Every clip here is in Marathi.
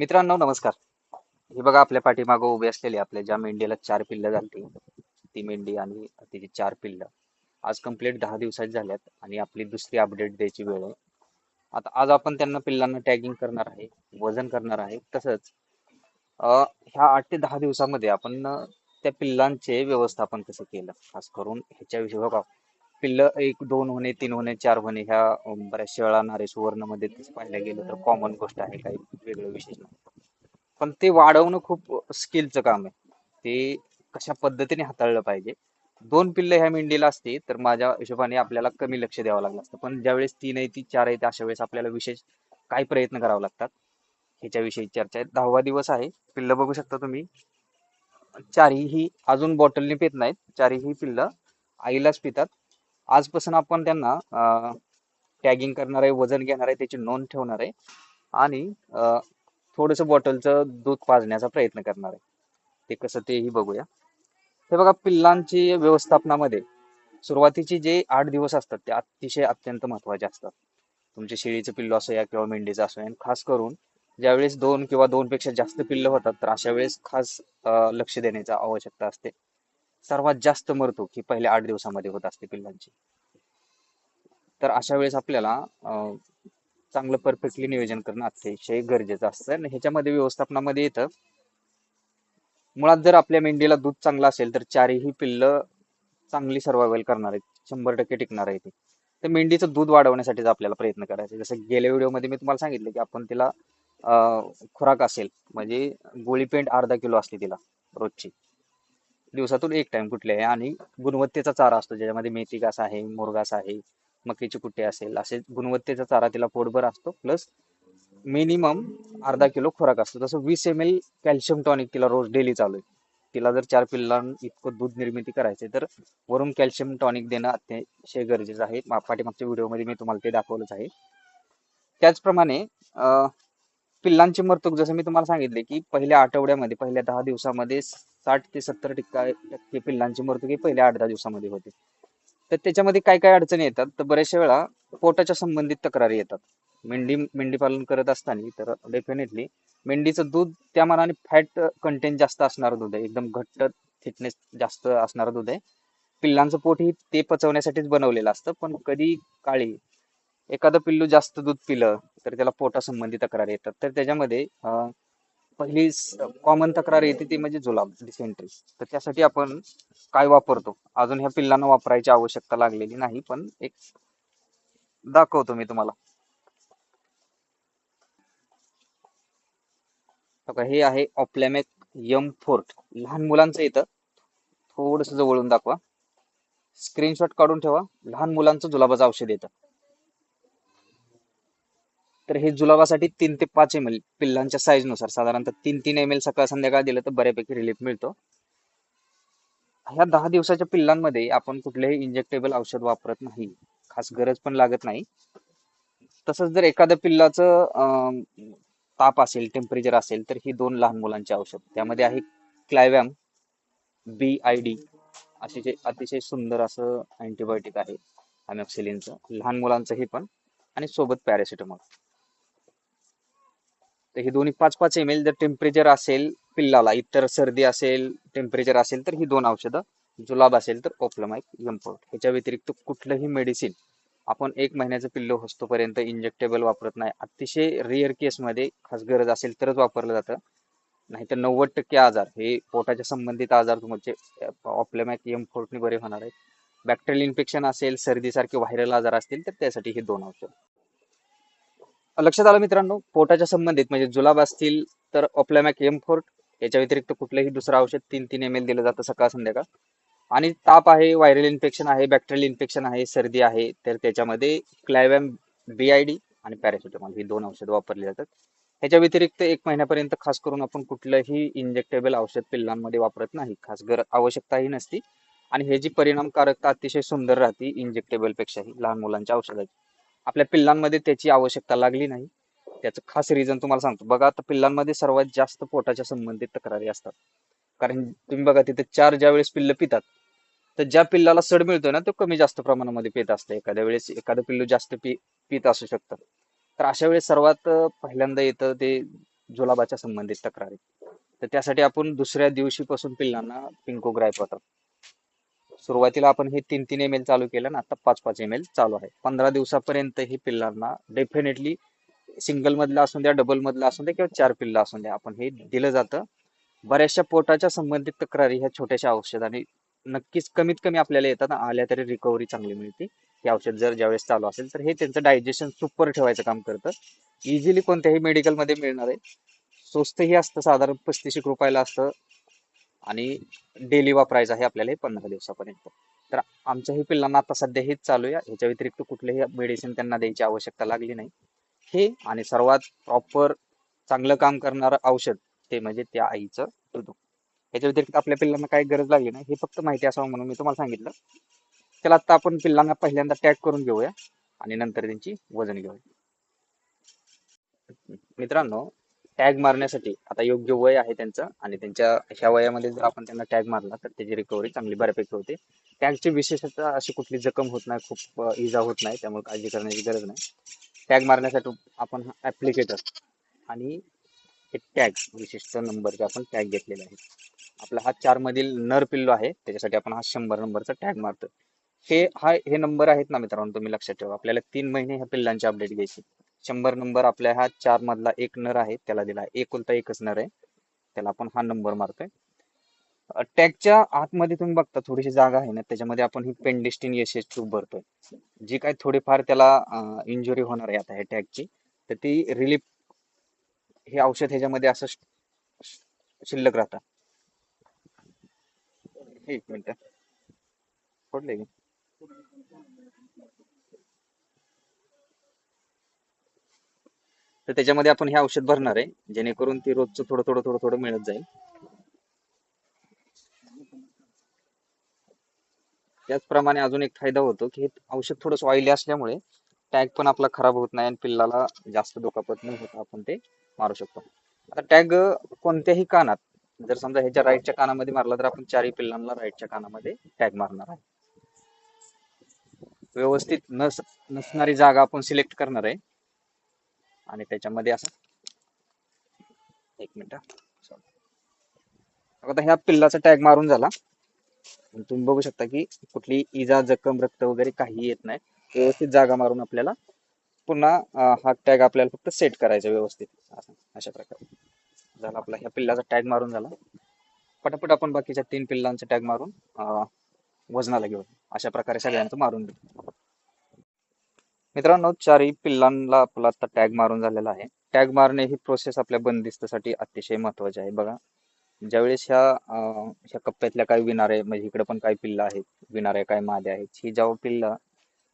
मित्रांनो नमस्कार. हे बघा आपल्या पाठीमागं उभी असलेली आपल्या ज्या मेंढीला 4 पिल्लं झाली ती मेंढी आणि तिची 4 पिल्लं आज कंप्लीट 10 दिवसाची झाल्यात आणि आपली दुसरी अपडेट द्यायची वेळ आहे. आता आज आपण त्यांना पिल्लांना टॅगिंग करणार आहे, वजन करणार आहे. तसंच ह्या 8 ते 10 दिवसामध्ये आपण त्या पिल्लांचे व्यवस्थापन कसं केलं खास करून ह्याच्याविषयी बघा. पिल्लं 1 2 होणे 3 होणे 4 होणे ह्या बऱ्याचशा वेळा नारे सुवर्णमध्ये तसं पाहायला गेलं तर कॉमन गोष्ट आहे, काही वेगळं विशेष नाही. पण ते वाढवणं खूप स्किलचं काम आहे. ते कशा पद्धतीने हाताळलं पाहिजे. 2 पिल्लं ह्या मेंढीला असते तर माझ्या हिशोबाने आपल्याला कमी लक्ष द्यावं लागलं असतं, पण ज्यावेळेस 3 आहे ती 4 आहे अशा वेळेस आपल्याला विशेष काय प्रयत्न करावे लागतात ह्याच्याविषयी चर्चा आहे. 10वा दिवस आहे. पिल्लं बघू शकता तुम्ही. चारीही अजून बॉटलने पित नाहीत. चारीही पिल्लं आईलाच पितात. आजपासून आपण त्यांना टॅगिंग करणार आहे, वजन घेणार आहे, त्याची नोंद ठेवणार आहे आणि थोडंसं बॉटलचं दूध पाजण्याचा प्रयत्न करणार आहे. ते कसं तेही बघूया. हे बघा, पिल्लांची व्यवस्थापनामध्ये सुरुवातीचे जे 8 दिवस असतात ते अतिशय अत्यंत महत्वाचे असतात. तुमचे शेळीचं पिल्लू असो या किंवा मेंढीचं असो, आणि खास करून ज्यावेळेस 2 किंवा 2 पेक्षा जास्त पिल्लं होतात तर अशा वेळेस खास लक्ष देण्याची आवश्यकता असते. सर्वात जास्त मरतो की पहिल्या 8 दिवसामध्ये होत असते पिल्लांची. तर अशा वेळेस आपल्याला चांगलं परफेक्टली नियोजन करणं अतिशय गरजेचं असतं आणि ह्याच्यामध्ये व्यवस्थापनामध्ये येतं. मुळात जर आपल्या मेंढीला दूध चांगलं असेल तर चारही पिल्लं चांगली सर्वायवल करणार आहेत, 100% टिकणार आहे ते. तर मेंढीचं दूध वाढवण्यासाठीच आपल्याला प्रयत्न करायचे. जसं गेल्या व्हिडिओमध्ये मी तुम्हाला सांगितलं की आपण तिला खुराक असेल म्हणजे गोळीपेंड अर्धा किलो असते तिला रोजची, दिवसातून एक टाइम कुठल्याही, आणि गुणवत्तेचा चारा असतो ज्याच्यामध्ये मेथी घास आहे, मुरघास आहे, मकीची कुट्टे असेल, असे गुणवत्तेचा चारा तिला पोटभर असतो. प्लस मिनिमम अर्धा किलो खुराक असतो. तसं 20 ml कॅल्शियम टॉनिक तिला रोज डेली चालू आहे. तिला जर 4 पिल्लां इतकं दूध निर्मिती करायचे तर वरून कॅल्शियम टॉनिक देणं अतिशय गरजेचं आहे. पाठीमागच्या व्हिडिओमध्ये मी तुम्हाला ते दाखवलंच आहे. त्याचप्रमाणे पिल्लांची मरतूक जसं मी तुम्हाला सांगितले की पहिल्या आठवड्यामध्ये, पहिल्या 10 दिवसामध्ये 60 ते 70% पिल्लांची मरतूक ही पहिल्या 8 10 दिवसामध्ये होते. तर त्याच्यामध्ये काय काय अडचणी येतात तर बऱ्याचशा वेळा पोटाच्या संबंधित तक्रारी येतात. मेंढी पालन करत असताना तर डेफिनेटली मेंढीचं दूध त्या मानाने फॅट कंटेंट जास्त असणारं दूध आहे, एकदम घट्ट थिकनेस जास्त असणारं दूध आहे. पिल्लांचं पोट ही ते पचवण्यासाठीच बनवलेलं असतं, पण कधी काळी एखादं पिल्लू जास्त दूध पिलं तर त्याला पोटासंबंधी तक्रार येतात. तर त्याच्यामध्ये पहिली कॉमन तक्रार येते ती म्हणजे जुलाब, डिसेंट्री. तर त्यासाठी आपण काय वापरतो, अजून ह्या पिल्लांना वापरायची आवश्यकता लागलेली नाही, पण एक दाखवतो मी तुम्हाला. बघा, हे आहे ऑप्लॅमेक यम फोर्ट. लहान मुलांचं येतं, थोडस जवळून दाखवा, स्क्रीनशॉट काढून ठेवा. लहान मुलांचं जुलाबाचं औषध येतं. तर हे जुलाबासाठी 3 ते 5 ml पिल्लांच्या साईज नुसार साधारणतः 3 3 ml सकाळ संध्याकाळ दिलं तर बऱ्यापैकी रिलीफ मिळतो. ह्या 10 दिवसाच्या पिल्लांमध्ये आपण कुठलेही इंजेक्टेबल औषध वापरत नाही, खास गरज पण लागत नाही. तसंच जर एखाद्या पिल्लाचं ताप असेल, टेम्परेचर असेल तर ही 2 लहान मुलांची औषध त्यामध्ये आहे. क्लायवॅम BID असे जे अतिशय सुंदर असं अँटीबायोटिक आहे अमॅक्सिलिनचं, लहान मुलांचं हे पण, आणि सोबत पॅरासिटामॉल. तर हे दोन्ही 5 5 ml. जर टेम्परेचर असेल पिल्लाला, इतर सर्दी असेल, टेम्परेचर असेल तर ही 2 औषधं. जुलाब असेल तर ओप्लमाइक एम्पोर्ट. ह्याच्या व्यतिरिक्त कुठलंही मेडिसिन आपण 1 महिन्याचं पिल्लू होस्तोपर्यंत इंजेक्टेबल वापरत नाही. अतिशय रेअर केसमध्ये खास गरज असेल तरच वापरलं जातं, नाहीतर 90% आजार हे पोटाच्या संबंधित आजार तुमचे ऑप्लॅमॅक एम्पोर्टने बरे होणार आहेत. बॅक्टेरियल इन्फेक्शन असेल, सर्दीसारखे व्हायरल आजार असतील तर त्यासाठी ही 2 औषध. लक्षात आलं मित्रांनो. पोटाच्या संबंधित म्हणजे जुलाब असतील तर ऑप्लॅमॅक एम फोर्ट, याच्या व्यतिरिक्त कुठलंही दुसरं औषध 3 3 ml दिलं जातं सकाळ संध्याकाळ. आणि ताप आहे, व्हायरल इन्फेक्शन आहे, बॅक्टेरियल इन्फेक्शन आहे, सर्दी आहे तर त्याच्यामध्ये क्लायवॅम BID आणि पॅरासिटामॉल ही 2 औषधं वापरली जातात. ह्याच्या व्यतिरिक्त 1 महिन्यापर्यंत खास करून आपण कुठलंही इंजेक्टेबल औषध पिल्लांमध्ये वापरत नाही, खास आवश्यकताही नसती. आणि ह्याची परिणामकारकता अतिशय सुंदर राहते इंजेक्टेबल पेक्षाही लहान मुलांच्या औषधाची. आपल्या पिल्लांमध्ये त्याची आवश्यकता लागली नाही. त्याचं खास रिझन तुम्हाला सांगतो. बघा, आता पिल्लांमध्ये सर्वात जास्त पोटाच्या संबंधित तक्रारी असतात, कारण तुम्ही बघा तिथे 4 ज्या वेळेस पिल्लं पितात तर ज्या पिल्लाला सड मिळतोय ना तो कमी जास्त प्रमाणामध्ये पित असतं. एखाद्या वेळेस एखादं पिल्लू जास्त पित असू शकतं. तर अशा वेळेस सर्वात पहिल्यांदा येतं ते जुलाबाच्या संबंधित तक्रारी. तर त्यासाठी आपण दुसऱ्या दिवशीपासून पिल्लांना पिंको ग्राय पॉटर, सुरुवातीला आपण हे 3-3 ml चालू केलं ना, आता 5-5 ml चालू आहे. 15 दिवसापर्यंत ही पिल्लांना डेफिनेटली सिंगल मधला असून द्या, डबल मधला असून द्या किंवा 4 पिल्ला असून द्या, आपण हे दिलं जातं. बऱ्याचशा पोटाच्या संबंधित तक्रारी ह्या छोट्याशा औषधाने नक्कीच कमीत कमी आपल्याला येतात, आल्या तरी रिकव्हरी चांगली मिळते. हे औषध जर ज्यावेळेस चालू असेल तर हे त्यांचं डायजेशन सुपर ठेवायचं काम करतं. इझिली कोणत्याही मेडिकलमध्ये मिळणार आहे. स्वस्तही असतं, साधारण 35 रुपयाला असतं आणि डेली वापरायचं आहे आपल्याला हे 15 दिवसापर्यंत. तर आमच्याही पिल्लांना आता सध्या हेच चालू आहे. ह्याच्या व्यतिरिक्त कुठलेही मेडिसिन त्यांना द्यायची आवश्यकता लागली नाही. हे आणि सर्वात प्रॉपर चांगलं काम करणारं औषध ते म्हणजे त्या आईचं दूध. ह्याच्या व्यतिरिक्त आपल्या पिल्लांना काही गरज लागली नाही, हे फक्त माहिती असावं म्हणून मी तुम्हाला सांगितलं. चला आता आपण पिल्लांना पहिल्यांदा टॅग करून घेऊया आणि नंतर त्यांची वजन घेऊया. मित्रांनो, टॅग मारण्यासाठी आता योग्य वय आहे त्यांचं आणि त्यांच्या ह्या वयामध्ये जर आपण त्यांना टॅग मारला तर त्याची रिकव्हरी चांगली बऱ्यापैकी होते. टॅगची विशेषतः अशी कुठली जखम होत नाही, खूप इजा होत नाही, त्यामुळे काळजी करण्याची गरज नाही. टॅग मारण्यासाठी आपण ऍप्लिकेटर आणि एक टॅग विशिष्ट नंबरचे आपण टॅग घेतलेले आहे. आपला हा 4 मधील नर पिल्लो आहे, त्याच्यासाठी आपण हा 100 नंबरचा टॅग मारतो. हे नंबर आहेत ना मित्रांनो, तुम्ही लक्षात ठेवा. आपल्याला 3 महिने ह्या पिल्लांची अपडेट घ्यायची. 100 नंबर आपल्या हा 4 मधला एक नर आहे, त्याला दिला आहे. एकुलता एकच नर आहे, त्याला आपण हा नंबर मारतोय. टॅगच्या आतमध्ये तुम्ही बघता थोडीशी जागा आहे ना, त्याच्यामध्ये आपण ही पेंडिस्टिन एसएच ट्यूब भरतोय. जी काही थोडीफार त्याला इंजुरी होणार आहे आता ह्या टॅगची, तर ती रिलीफ हे औषध ह्याच्यामध्ये असं शिल्लक राहतं. एक मिनिट पडले की तर त्याच्यामध्ये आपण हे औषध भरणार आहे, जेणेकरून ती रोजचं थोडं थोडं थोडं थोडं मिळत जाईल. त्याचप्रमाणे अजून एक फायदा होतो की हे औषध थोडंसं ऑइली असल्यामुळे टॅग पण आपला खराब होत नाही आणि पिल्लाला जास्त दुखापत न होता आपण ते मारू शकतो. आता टॅग कोणत्याही कानात, जर समजा ह्याच्या राईटच्या कानामध्ये मारला तर आपण 4ही पिल्लांना राईटच्या कानामध्ये टॅग मारणार आहे. व्यवस्थित नसणारी जागा आपण सिलेक्ट करणार आहे आणि त्याच्यामध्ये असं एक मिनिट. आता ह्या पिल्लाचा टॅग मारून झाला. तुम्ही बघू शकता की कुठली इजा, जखम, रक्त वगैरे काही येत नाही. व्यवस्थित जागा मारून आपल्याला पुन्हा हा टॅग आपल्याला फक्त सेट करायचा व्यवस्थित अशा प्रकारे. झाला आपला ह्या पिल्लाचा टॅग मारून झाला. पटापट आपण बाकीच्या 3 पिल्लांचा टॅग मारून वजनाला घेऊ. अशा प्रकारे सगळ्यांचं मारून घेऊ. मित्रांनो, 4ही पिल्लांना आपला आता टॅग मारून झालेला आहे. टॅग मारणे ही प्रोसेस आपल्या बंदिस्तासाठी अतिशय महत्वाची आहे. बघा, ज्यावेळेस ह्या कप्प्यातल्या काही विणारे, म्हणजे इकडे पण काही पिल्लं आहेत, विणारे काही मादे आहेत, ही जेव्हा पिल्लं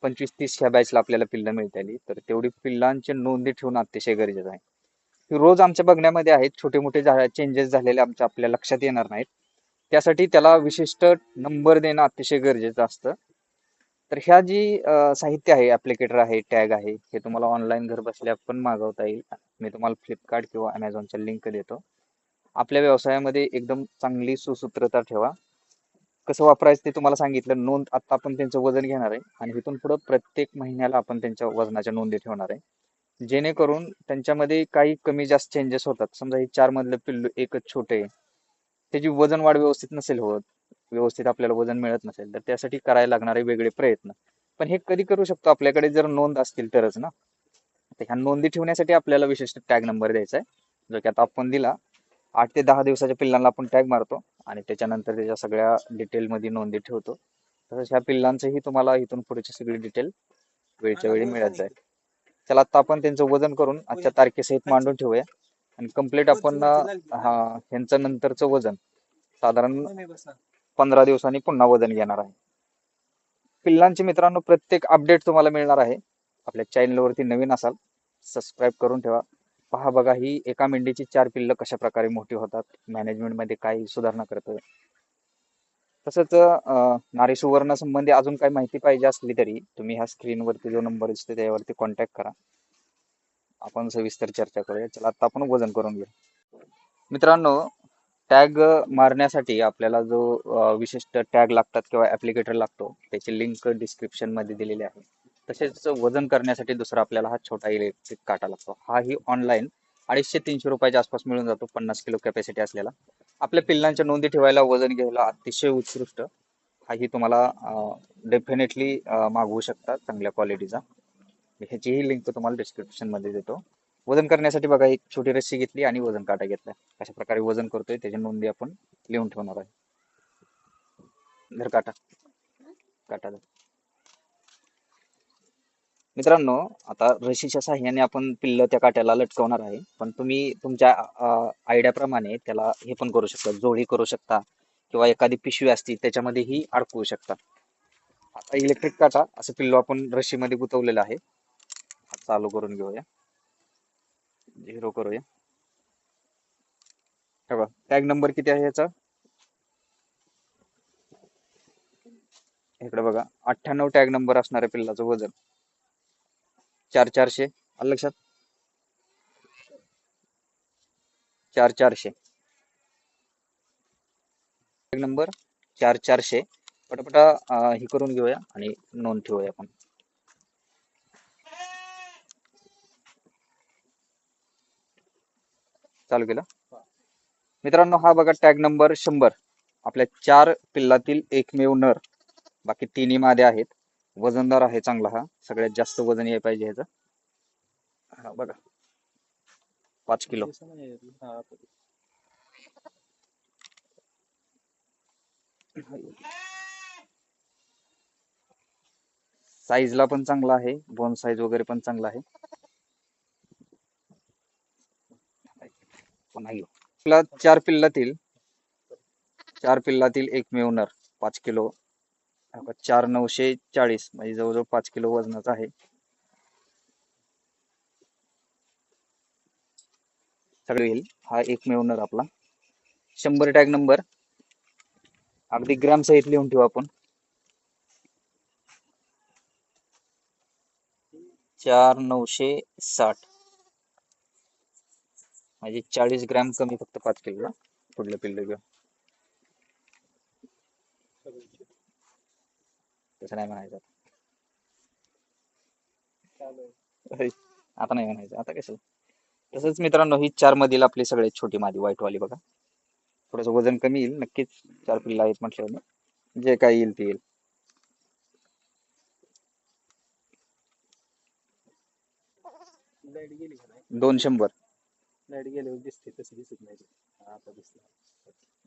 25-30 ह्या बॅचला आपल्याला पिल्लं मिळताली, तर तेवढी पिल्लांची नोंदी ठेवणं अतिशय गरजेचं आहे. रोज आमच्या बघण्यामध्ये आहेत, छोटे मोठे चेंजेस झालेले आमच्या आपल्या लक्षात येणार नाहीत. त्यासाठी त्याला विशिष्ट नंबर देणं अतिशय गरजेचं असतं. तर ह्या जी साहित्य आहे, ऍप्लिकेटर आहे, टॅग आहे, हे तुम्हाला ऑनलाईन घर बसल्या पण मागवता येईल. मी तुम्हाला फ्लिपकार्ट किंवा अमेझॉनच्या लिंक देतो. आपल्या व्यवसायामध्ये एकदम चांगली सुसूत्रता ठेवा. कसं वापरायचं ते तुम्हाला सांगितलं. नोंद आता आपण त्यांचं वजन घेणार आहे आणि इथून पुढे प्रत्येक महिन्याला आपण त्यांच्या वजनाच्या नोंदी ठेवणार आहे, जेणेकरून त्यांच्यामध्ये काही कमी जास्त चेंजेस होतात. समजा हे 4 मधलं पिल्लू एकच छोटे, त्याची वजन वाढ व्यवस्थित नसेल होत, व्यवस्थित आपल्याला वजन मिळत नसेल, तर त्यासाठी करायला लागणारे वेगळे प्रयत्न. पण हे कधी करू शकतो, आपल्याकडे जर नोंद असतील तरच ना. तर ह्या नोंदी ठेवण्यासाठी आपल्याला विशिष्ट टॅग नंबर द्यायचा आहे, जो की आता आपण दिला. 8 ते 10 दिवसाच्या पिल्लांना आपण टॅग मारतो आणि त्याच्यानंतर त्याच्या सगळ्या डिटेल मध्ये नोंदी ठेवतो. तसंच ह्या पिल्लांचंही तुम्हाला इथून पुढची सगळी डिटेल वेळच्या वेळी मिळत जाईल. चला आता आपण त्यांचं वजन करून आजच्या तारखेसहित मांडून ठेवूया आणि कम्प्लीट आपण ह्यांचं नंतरचं वजन साधारण 15 दिवसांनी पुन्हा वजन घेणार आहे. पिल्लांचे मित्रांनो प्रत्येक अपडेट तुम्हाला मिळणार आहे. आपल्या चॅनलवरती नवीन असाल, सबस्क्राईब करून ठेवा. पहा बघा, ही एका मेंढीची 4 पिल्लं कशा प्रकारे मोठी होतात, मॅनेजमेंट मध्ये काय सुधारणा करतोय. तसंच नारी सुवर्ण संबंधी अजून काही माहिती पाहिजे असली तरी तुम्ही ह्या स्क्रीनवरती जो नंबर दिसतो त्यावरती कॉन्टॅक्ट करा, आपण सविस्तर चर्चा करूया. चला आता आपण वजन करून घेऊ. मित्रांनो, टॅग मारण्यासाठी आपल्याला जो विशिष्ट टॅग लागतात किंवा ऍप्लिकेटर लागतो, त्याची लिंक डिस्क्रिप्शन मध्ये दिलेली आहे. तसेच वजन करण्यासाठी दुसरा आपल्याला हा छोटा इलेक्ट्रिक काटा लागतो. हा ही ऑनलाईन 250-300 रुपयाच्या आसपास मिळून जातो, 50 किलो कॅपॅसिटी असलेला. आपल्या पिल्लांच्या नोंदी ठेवायला, वजन घ्यायला अतिशय उत्कृष्ट. हाही तुम्हाला डेफिनेटली मागवू शकता चांगल्या क्वालिटीचा. ह्याचीही लिंक तुम्हाला डिस्क्रिप्शन मध्ये देतो. वजन करण्यासाठी बघा, एक छोटी रस्सी घेतली आणि वजन काटा घेतला. अशा प्रकारे वजन करतोय त्याची नोंदी आपण लिहून ठेवणार आहे. धर काटा, काटा धर. मित्रांनो, आता रशीच्या साह्याने आपण पिल्ल त्या काट्याला लटकवणार आहे, पण तुम्ही तुमच्या आयडियाप्रमाणे त्याला हे पण करू शकता, जोडी करू शकता किंवा एखादी पिशवी असती त्याच्यामध्येही अडकवू शकता. आता इलेक्ट्रिक काटा असं पिल्लू आपण रशीमध्ये गुंतवलेलं आहे. चालू करून घेऊया, 0 करूया. टॅग नंबर किती आहे याचा? इकडे बघा, 98 टॅग नंबर असणाऱ्या पिल्लाचं वजन 4400. आलं लक्षात? 4400 टॅग नंबर 4400. पटापटा हे करून घेऊया आणि नोंद ठेवूया आपण. चालू केलं. मित्रांनो, हा बघा टॅग नंबर 100. आपल्या 4 पिल्लातील एकमेव नर, बाकी 3ही मादे आहेत. वजनदार आहे चांगला, हा सगळ्यात जास्त वजन यायला पाहिजे ह्याचं. हा बघा, 5 किलो. साईजला पण चांगला आहे, बोन साईज वगैरे पण चांगला आहे. आपला 4 पिल्लातील एकमेव नर, 5 किलो. 4940 म्हणजे जवळजवळ 5 किलो वजनाचा आहे. सगळे येईल. हा एकमेव नर आपला. 100 टॅग नंबर अगदी ग्रॅम सहित लिहून ठेवू आपण. 4960 म्हणजे 40 ग्रॅम कमी फक्त 5 किलो. पुढलं पिल्लू घेऊ. तसं नाही म्हणायचं आता, नाही म्हणायचं आता. कसं तसंच मित्रांनो, ही 4 मधील आपली सगळ्यात छोटी मादी व्हाईटवाली बघा. थोडस वजन कमी येईल नक्कीच, 4 पिल्ला आहेत म्हटल्यावर जे काही येईल ते येईल. दोन 100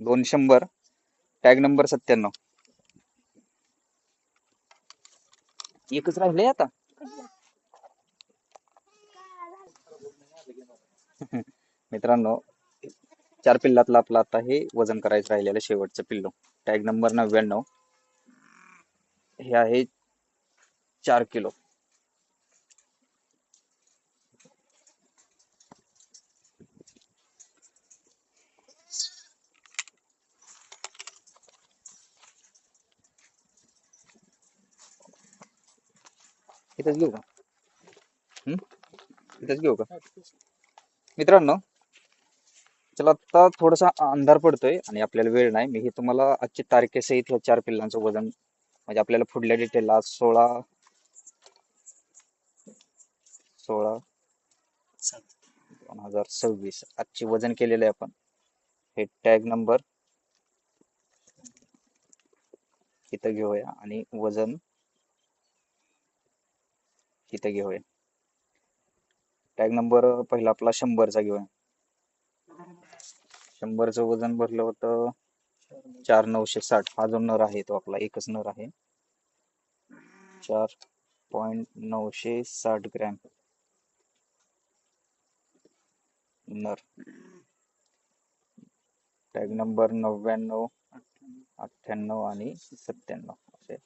200 टॅग नंबर 97. एकच राहिले आता. मित्रांनो, 4 पिल्लातलं आपलं आता हे वजन करायचं राहिलेलं शेवटचं पिल्लू, टॅग नंबर 99. हे आहे 4 किलो. इथंच घेऊ का? इथंच घेऊ का? मित्रांनो, चला आता थोडासा अंधार पडतोय आणि आपल्याला वेळ नाही. मी हे तुम्हाला आजची तारखेसहित ह्या 4 पिल्लांचं वजन, म्हणजे आपल्याला पुढल्या डिटेलला 16/7/2026 आजची वजन केलेलं आहे आपण. हे टॅग नंबर इथं घेऊया आणि वजन इथं घेऊया. टॅग नंबर पहिला आपला 100चा घेऊया. 100चं वजन भरलं होतं 4960. हा जो नर आहे तो आपला एकच नर आहे. 4.960 ग्रॅम नर. टॅग नंबर 99, 98 आणि 97 असे.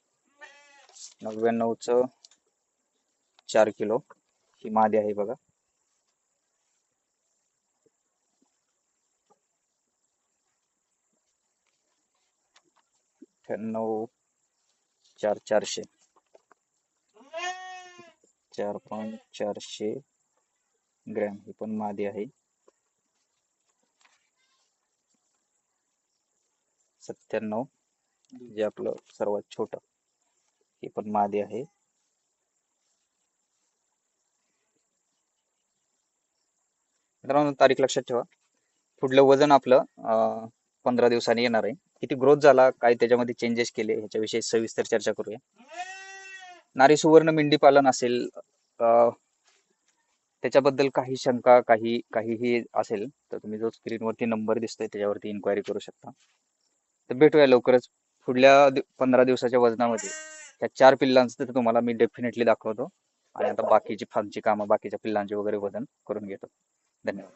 99चं 4 किलो ही मादी आहे बघा. $98, 4,400, 4.400 ग्रॅम ही पण मादी आहे. 97 जे आपलं सर्वात छोट, ही पण मादी आहे. मित्रांनो तारीख लक्षात ठेवा. पुढलं वजन आपलं 15 दिवसांनी येणार आहे. किती ग्रोथ झाला, काय त्याच्यामध्ये चेंजेस केले, ह्याच्याविषयी सविस्तर चर्चा करूया. नारी सुवर्ण मेंढी पालन असेल, त्याच्याबद्दल काही शंका, काहीही असेल तर तुम्ही जो स्क्रीनवरती नंबर दिसतोय त्याच्यावरती इन्क्वायरी करू शकता. तर भेटूया लवकरच पुढल्या 15 दिवसाच्या वजनामध्ये. त्या 4 पिल्लांचं तर तुम्हाला मी डेफिनेटली दाखवतो, आणि आता बाकीची फार्मची कामं, बाकीच्या पिल्लांचे वगैरे वजन करून घेतो. धन्यवाद.